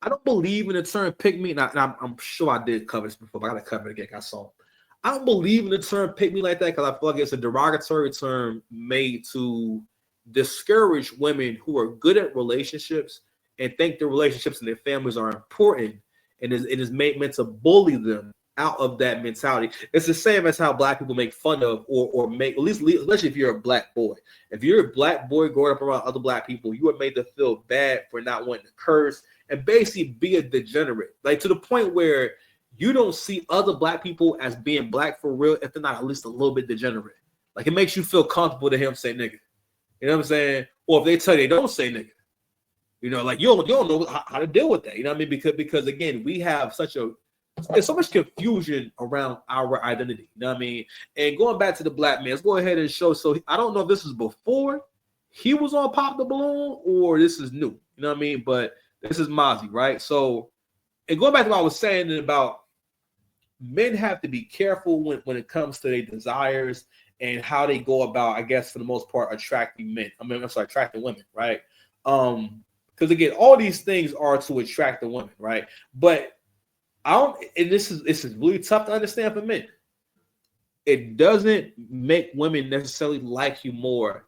I don't believe in the term pick me. And I'm sure I did cover this before, but I gotta cover it again. I saw. I don't believe in the term pick me like that because I feel like it's a derogatory term made to discourage women who are good at relationships and think their relationships and their families are important, and it is meant to bully them out of that mentality. It's the same as how black people make fun of or make, at least especially if you're a black boy. If you're a black boy growing up around other black people, you are made to feel bad for not wanting to curse and basically be a degenerate, like to the point where you don't see other black people as being black for real if they're not at least a little bit degenerate. Like it makes you feel comfortable to hear them say nigga. You know what I'm saying? Or if they tell you they don't say nigga, you know, like you don't know how to deal with that. You know what I mean? Because again, we have there's so much confusion around our identity. You know what I mean? And going back to the black man, let's go ahead and show. So I don't know if this is before he was on Pop the Balloon or this is new. You know what I mean? But this is Mazi, right? So, and going back to what I was saying about men have to be careful when it comes to their desires and how they go about, I guess, for the most part, attracting men. Attracting women, right? Because again, all these things are to attract the women, right? But and this is really tough to understand for men. It doesn't make women necessarily like you more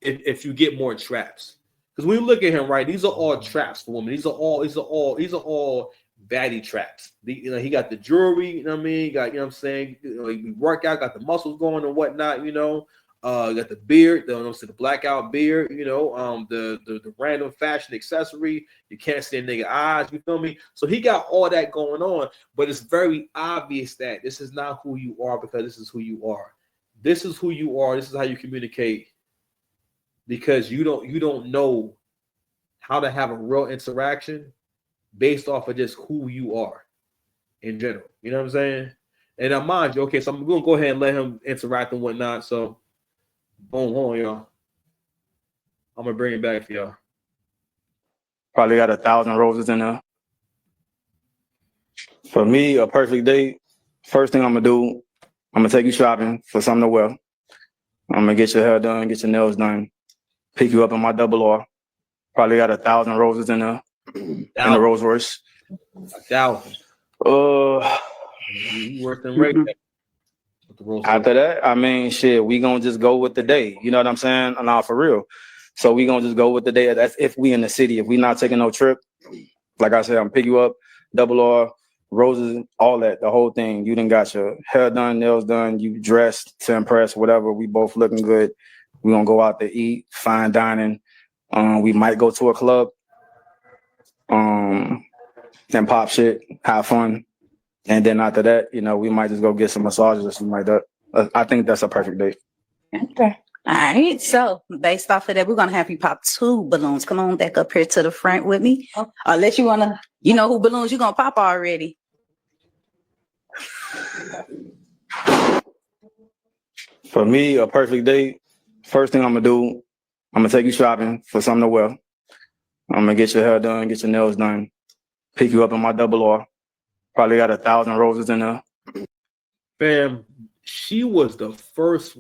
if you get more traps. Because when you look at him, right, these are all traps for women. These are all baddie traps. He got the jewelry, you know what I mean? He got, you know what I'm saying? He work out, got the muscles going and whatnot, you know. Got the beard, the blackout beard, you know, the random fashion accessory. You can't see a nigga eyes, you feel me? So he got all that going on, but it's very obvious that this is not who you are because this is who you are. This is who you are. This is how you communicate because you don't know how to have a real interaction based off of just who you are in general. You know what I'm saying? And now mind you, okay, so I'm gonna go ahead and let him interact and whatnot. So hold on, y'all. I'm gonna bring it back for y'all. Probably got 1,000 roses in there. For me, a perfect date, first thing I'm gonna do, I'm gonna take you shopping for something to wear. I'm gonna get your hair done, get your nails done, pick you up in my double R. Probably got 1,000 roses in there. In the Rolls Royce. 1,000. You worth them right there. After that, I mean, shit, we gonna just go with the day. You know what I'm saying? Nah, for real. So we gonna just go with the day. That's if we in the city. If we not taking no trip, like I said, I'm pick you up, double R, roses, all that, the whole thing. You done got your hair done, nails done, you dressed to impress, whatever. We both looking good. We gonna go out to eat, fine dining. We might go to a club. And pop shit, have fun. And then after that, you know, we might just go get some massages or something like that. I think that's a perfect date. Okay. All right. So based off of that, we're going to have you pop 2 balloons. Come on back up here to the front with me. Unless you want to, you know who balloons you're going to pop already. For me, a perfect date, first thing I'm going to do, I'm going to take you shopping for something to wear. I'm going to get your hair done, get your nails done, pick you up in my double R. Probably got 1,000 roses in there. Fam, he was the first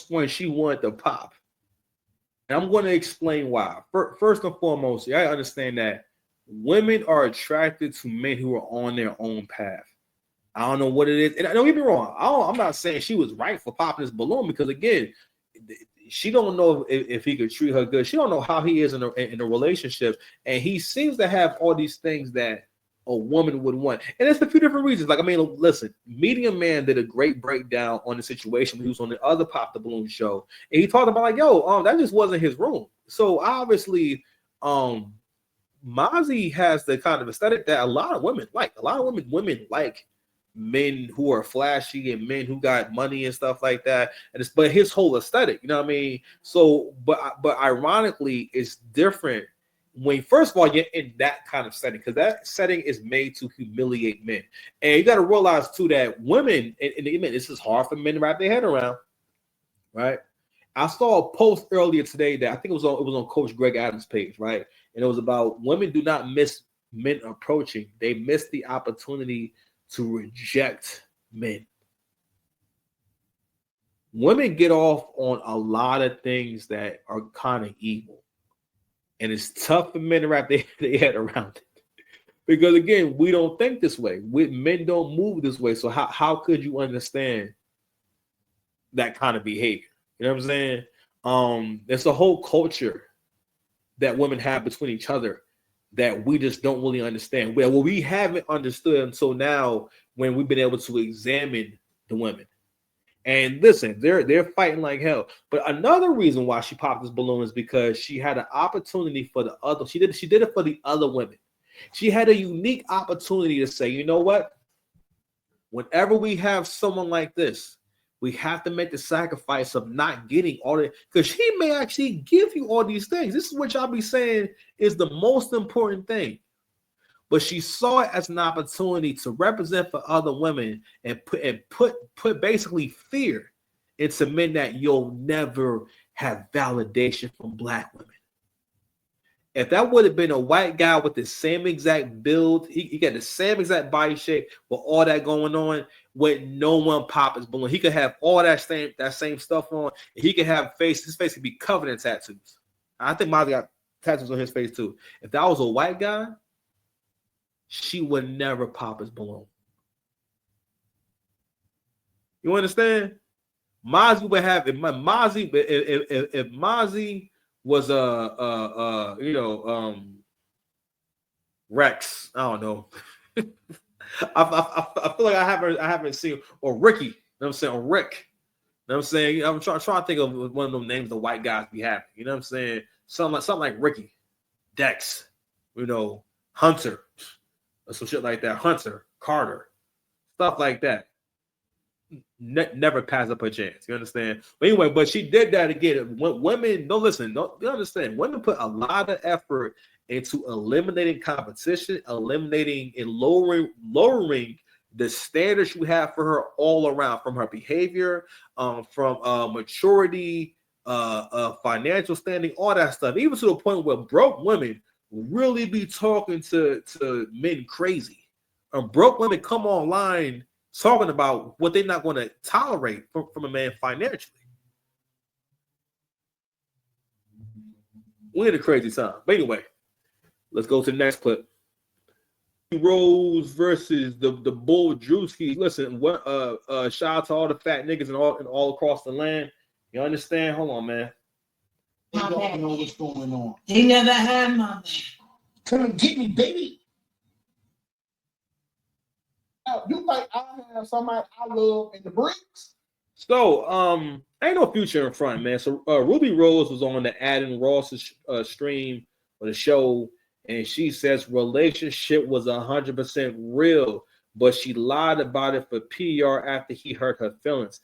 one she wanted to pop. And I'm going to explain why. First and foremost, I understand that women are attracted to men who are on their own path. I don't know what it is. And don't get me wrong. I'm not saying she was right for popping this balloon because, again, she don't know if he could treat her good. She don't know how he is in a relationship. And he seems to have all these things that a woman would want. And it's a few different reasons. Like, I mean, listen, Media Man did a great breakdown on the situation when he was on the other Pop the Balloon show. And he talked about like, that just wasn't his room. So obviously, Mazi has the kind of aesthetic that a lot of women like. A lot of women like men who are flashy and men who got money and stuff like that. And but his whole aesthetic, you know what I mean? So, but ironically, it's different when, first of all, you're in that kind of setting, because that setting is made to humiliate men. And you got to realize too that women, and this is hard for men to wrap their head around, right? I saw a post earlier today that I think it was on Coach Greg Adams' page, right? And it was about women do not miss men approaching; they miss the opportunity to reject men. Women get off on a lot of things that are kind of evil. And it's tough for men to wrap their head around it. Because again, we don't think this way. Men don't move this way. So how could you understand that kind of behavior? You know what I'm saying? There's a whole culture that women have between each other that we just don't really understand. Well, we haven't understood until now when we've been able to examine the women. And listen, they're fighting like hell. But another reason why she popped this balloon is because she had an opportunity for the other. She did it for the other women. She had a unique opportunity to say, you know what? Whenever we have someone like this, we have to make the sacrifice of not getting all that, because she may actually give you all these things. This is what y'all be saying is the most important thing. But she saw it as an opportunity to represent for other women and put basically fear into men that you'll never have validation from Black women. If that would have been a white guy with the same exact build, he got the same exact body shape with all that going on, with no one pop his balloon. He could have all that same stuff on. He could have his face could be covered in tattoos. I think Mazi got tattoos on his face too. If that was a white guy, she would never pop his balloon. You understand? Mazi would have if Mazi was Rex. I don't know. I feel like I haven't seen, or Ricky. You know what I'm saying? Or Rick. You know what I'm saying? I'm trying to think of one of those names the white guys be having. You know what I'm saying? Something like Ricky, Dex, Hunter, or some shit like that. Hunter, Carter, stuff like that. Never pass up a chance. You understand? But anyway, but she did that again. Women, you understand? Women put a lot of effort into eliminating competition, eliminating and lowering the standards you have for her all around, from her behavior, from maturity, financial standing, all that stuff. Even to the point where broke women really be talking to men crazy. Broke women come online talking about what they're not going to tolerate from a man financially. We're in a crazy time. But anyway, let's go to the next clip. Rose versus the Bull Drewski. Listen, shout out to all the fat niggas and all across the land. You understand? Hold on, man. They don't know what's going on. He never had my man. Come get me, baby. You think I have somebody I love in the bricks? So, ain't no future in front, man. So, Ruby Rose was on the Adam Ross's stream or the show, and she says relationship was 100% real, but she lied about it for PR after he hurt her feelings.